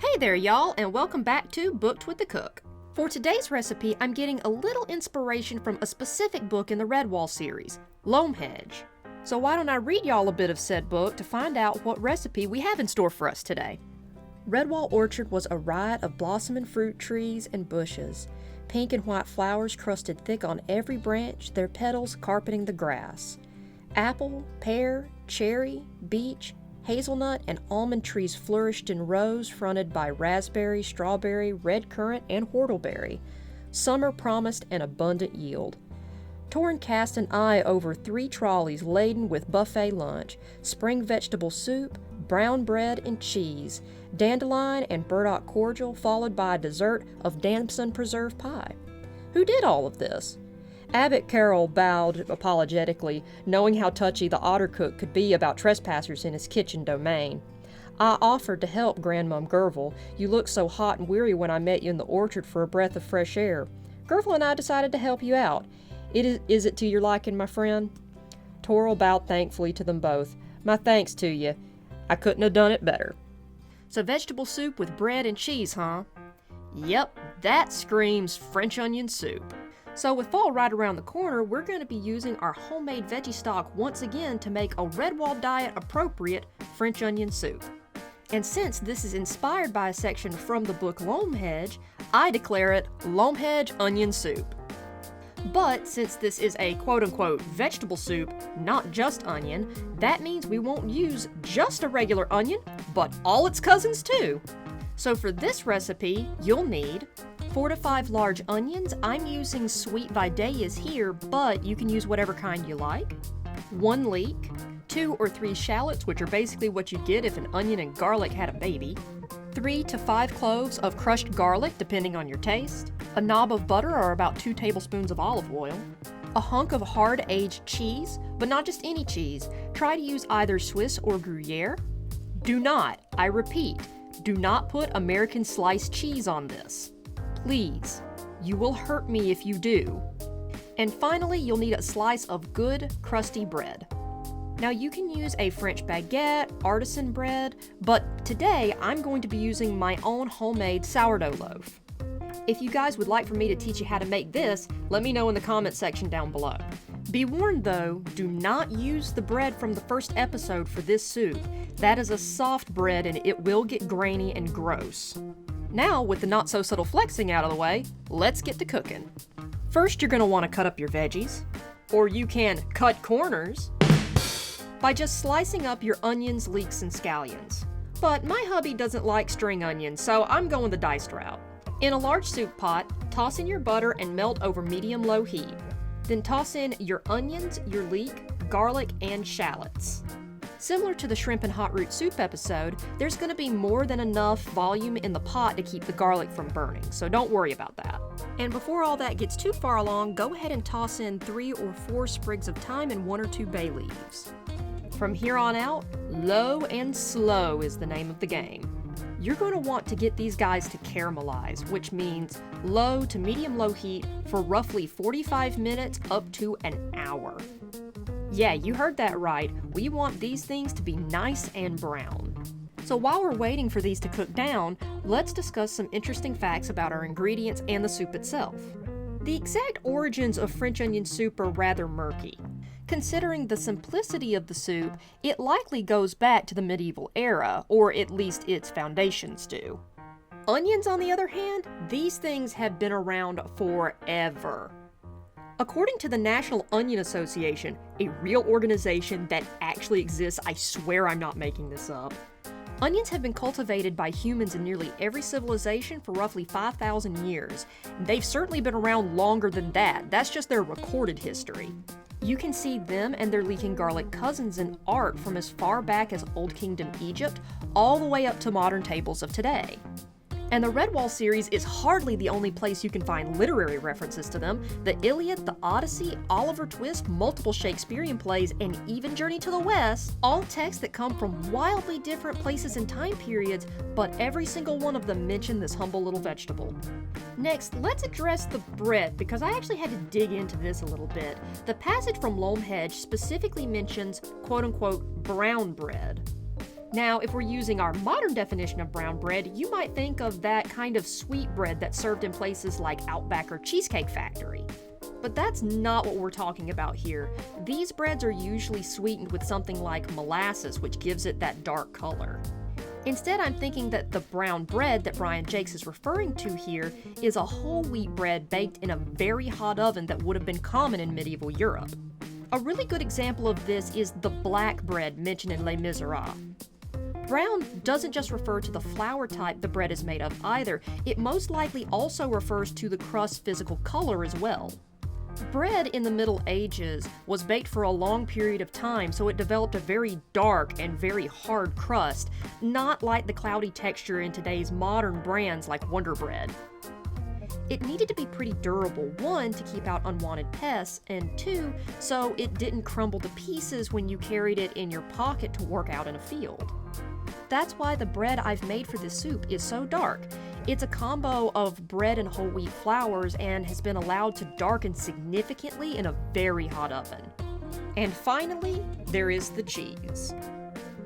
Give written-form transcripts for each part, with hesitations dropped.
Hey there, y'all, and welcome back to Booked with the Cook. For today's recipe, I'm getting a little inspiration from a specific book in the Redwall series, Loamhedge. So why don't I read y'all a bit of said book to find out what recipe we have in store for us today. Redwall Orchard was a riot of blossoming fruit trees and bushes, pink and white flowers crusted thick on every branch, their petals carpeting the grass. Apple, pear, cherry, beech, hazelnut, and almond trees flourished in rows fronted by raspberry, strawberry, red currant, and whortleberry. Summer promised an abundant yield. Torrin cast an eye over 3 trolleys laden with buffet lunch, spring vegetable soup, brown bread and cheese, dandelion and burdock cordial, followed by a dessert of damson preserve pie. Who did all of this? Abbot Carroll bowed apologetically, knowing how touchy the otter cook could be about trespassers in his kitchen domain. I offered to help, Grandmum Gervil. You looked so hot and weary when I met you in the orchard for a breath of fresh air. Gervil and I decided to help you out. Is it to your liking, my friend? Toril bowed thankfully to them both. My thanks to you. I couldn't have done it better. So vegetable soup with bread and cheese, huh? Yep, that screams French onion soup. So with fall right around the corner, we're going to be using our homemade veggie stock once again to make a Redwall diet appropriate French onion soup. And since this is inspired by a section from the book Loamhedge, I declare it Loamhedge Onion Soup. But since this is a quote-unquote vegetable soup, not just onion, that means we won't use just a regular onion, but all its cousins too. So for this recipe, you'll need 4 to 5 large onions. I'm using sweet Vidayas here, but you can use whatever kind you like. 1 leek, 2 or 3 shallots, which are basically what you'd get if an onion and garlic had a baby. 3 to 5 cloves of crushed garlic, depending on your taste. A knob of butter or about 2 tablespoons of olive oil. A hunk of hard-aged cheese, but not just any cheese. Try to use either Swiss or Gruyere. Do not, I repeat, do not put American sliced cheese on this. Please, you will hurt me if you do. And finally, you'll need a slice of good, crusty bread. Now you can use a French baguette, artisan bread, but today I'm going to be using my own homemade sourdough loaf. If you guys would like for me to teach you how to make this, let me know in the comment section down below. Be warned though, do not use the bread from the first episode for this soup. That is a soft bread and it will get grainy and gross. Now, with the not-so-subtle flexing out of the way, let's get to cooking. First, you're going to want to cut up your veggies, or you can cut corners, by just slicing up your onions, leeks, and scallions. But my hubby doesn't like string onions, so I'm going the diced route. In a large soup pot, toss in your butter and melt over medium-low heat. Then toss in your onions, your leek, garlic, and shallots. Similar to the shrimp and hot root soup episode, there's going to be more than enough volume in the pot to keep the garlic from burning, so don't worry about that. And before all that gets too far along, go ahead and toss in 3 or 4 sprigs of thyme and 1 or 2 bay leaves. From here on out, low and slow is the name of the game. You're going to want to get these guys to caramelize, which means low to medium-low heat for roughly 45 minutes up to an hour. Yeah, you heard that right. We want these things to be nice and brown. So while we're waiting for these to cook down, let's discuss some interesting facts about our ingredients and the soup itself. The exact origins of French onion soup are rather murky. Considering the simplicity of the soup, it likely goes back to the medieval era, or at least its foundations do. Onions, on the other hand, these things have been around forever. According to the National Onion Association, a real organization that actually exists, I swear I'm not making this up, onions have been cultivated by humans in nearly every civilization for roughly 5,000 years. They've certainly been around longer than that. That's just their recorded history. You can see them and their leek and garlic cousins in art from as far back as Old Kingdom Egypt, all the way up to modern tables of today. And the Redwall series is hardly the only place you can find literary references to them. The Iliad, the Odyssey, Oliver Twist, multiple Shakespearean plays, and even Journey to the West, all texts that come from wildly different places and time periods, but every single one of them mention this humble little vegetable. Next, let's address the bread, because I actually had to dig into this a little bit. The passage from Loamhedge specifically mentions quote-unquote brown bread. Now, if we're using our modern definition of brown bread, you might think of that kind of sweet bread that's served in places like Outback or Cheesecake Factory. But that's not what we're talking about here. These breads are usually sweetened with something like molasses, which gives it that dark color. Instead, I'm thinking that the brown bread that Brian Jakes is referring to here is a whole wheat bread baked in a very hot oven that would have been common in medieval Europe. A really good example of this is the black bread mentioned in Les Miserables. Brown doesn't just refer to the flour type the bread is made of either, it most likely also refers to the crust's physical color as well. Bread in the Middle Ages was baked for a long period of time, so it developed a very dark and very hard crust, not like the cloudy texture in today's modern brands like Wonder Bread. It needed to be pretty durable, 1, to keep out unwanted pests, and 2, so it didn't crumble to pieces when you carried it in your pocket to work out in a field. That's why the bread I've made for this soup is so dark. It's a combo of bread and whole wheat flours and has been allowed to darken significantly in a very hot oven. And finally, there is the cheese.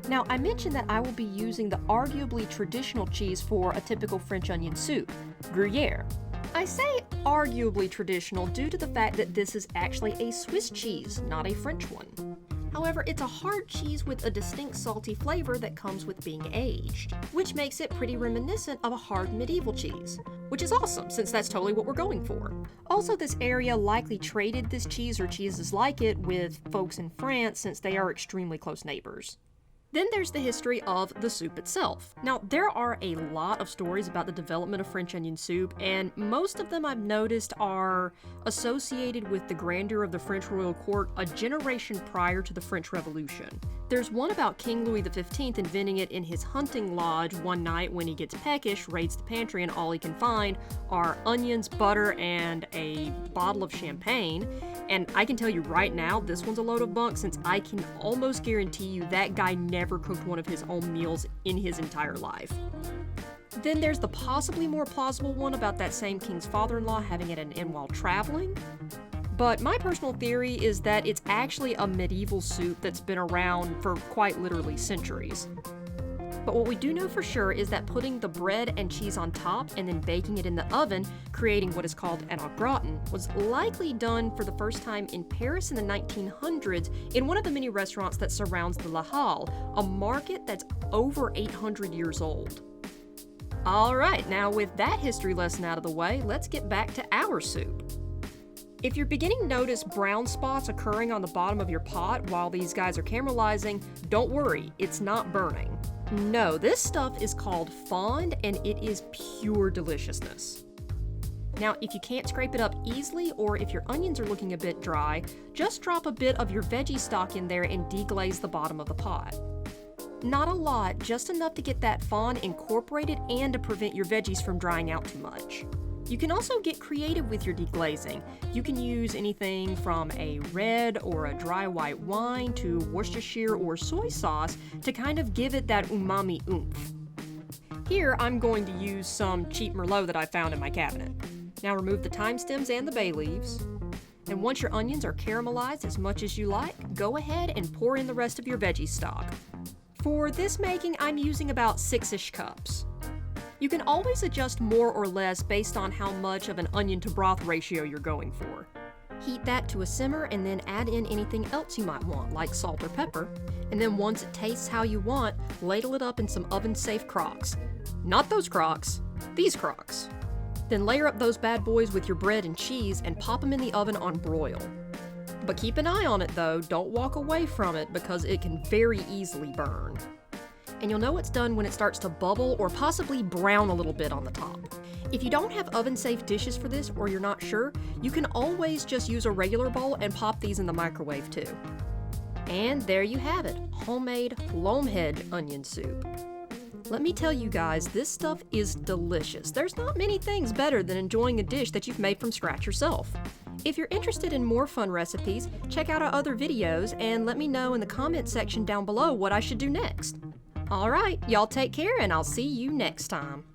Now, I mentioned that I will be using the arguably traditional cheese for a typical French onion soup, Gruyere. I say arguably traditional due to the fact that this is actually a Swiss cheese, not a French one. However, it's a hard cheese with a distinct salty flavor that comes with being aged, which makes it pretty reminiscent of a hard medieval cheese, which is awesome since that's totally what we're going for. Also, this area likely traded this cheese or cheeses like it with folks in France since they are extremely close neighbors. Then there's the history of the soup itself. Now, there are a lot of stories about the development of French onion soup, and most of them I've noticed are associated with the grandeur of the French royal court a generation prior to the French Revolution. There's one about King Louis XV inventing it in his hunting lodge one night when he gets peckish, raids the pantry, and all he can find are onions, butter, and a bottle of champagne. And I can tell you right now, this one's a load of bunk since I can almost guarantee you that guy never cooked one of his own meals in his entire life. Then there's the possibly more plausible one about that same king's father-in-law having it in while traveling. But my personal theory is that it's actually a medieval soup that's been around for quite literally centuries. But what we do know for sure is that putting the bread and cheese on top and then baking it in the oven, creating what is called an au gratin, was likely done for the first time in Paris in the 1900s in one of the many restaurants that surrounds the La Halle, a market that's over 800 years old. Alright, now with that history lesson out of the way, let's get back to our soup. If you're beginning to notice brown spots occurring on the bottom of your pot while these guys are caramelizing, don't worry, it's not burning. No, this stuff is called fond and it is pure deliciousness. Now, if you can't scrape it up easily or if your onions are looking a bit dry, just drop a bit of your veggie stock in there and deglaze the bottom of the pot. Not a lot, just enough to get that fond incorporated and to prevent your veggies from drying out too much. You can also get creative with your deglazing. You can use anything from a red or a dry white wine to Worcestershire or soy sauce to kind of give it that umami oomph. Here, I'm going to use some cheap Merlot that I found in my cabinet. Now remove the thyme stems and the bay leaves. And once your onions are caramelized as much as you like, go ahead and pour in the rest of your veggie stock. For this making, I'm using about 6-ish cups. You can always adjust more or less based on how much of an onion to broth ratio you're going for. Heat that to a simmer and then add in anything else you might want, like salt or pepper. And then once it tastes how you want, ladle it up in some oven-safe crocks. Not those crocks, these crocks. Then layer up those bad boys with your bread and cheese and pop them in the oven on broil. But keep an eye on it though, don't walk away from it because it can very easily burn. And you'll know it's done when it starts to bubble or possibly brown a little bit on the top. If you don't have oven-safe dishes for this or you're not sure, you can always just use a regular bowl and pop these in the microwave too. And there you have it, homemade Loamhedge Onion Soup. Let me tell you guys, this stuff is delicious. There's not many things better than enjoying a dish that you've made from scratch yourself. If you're interested in more fun recipes, check out our other videos and let me know in the comment section down below what I should do next. Alright, y'all take care and I'll see you next time.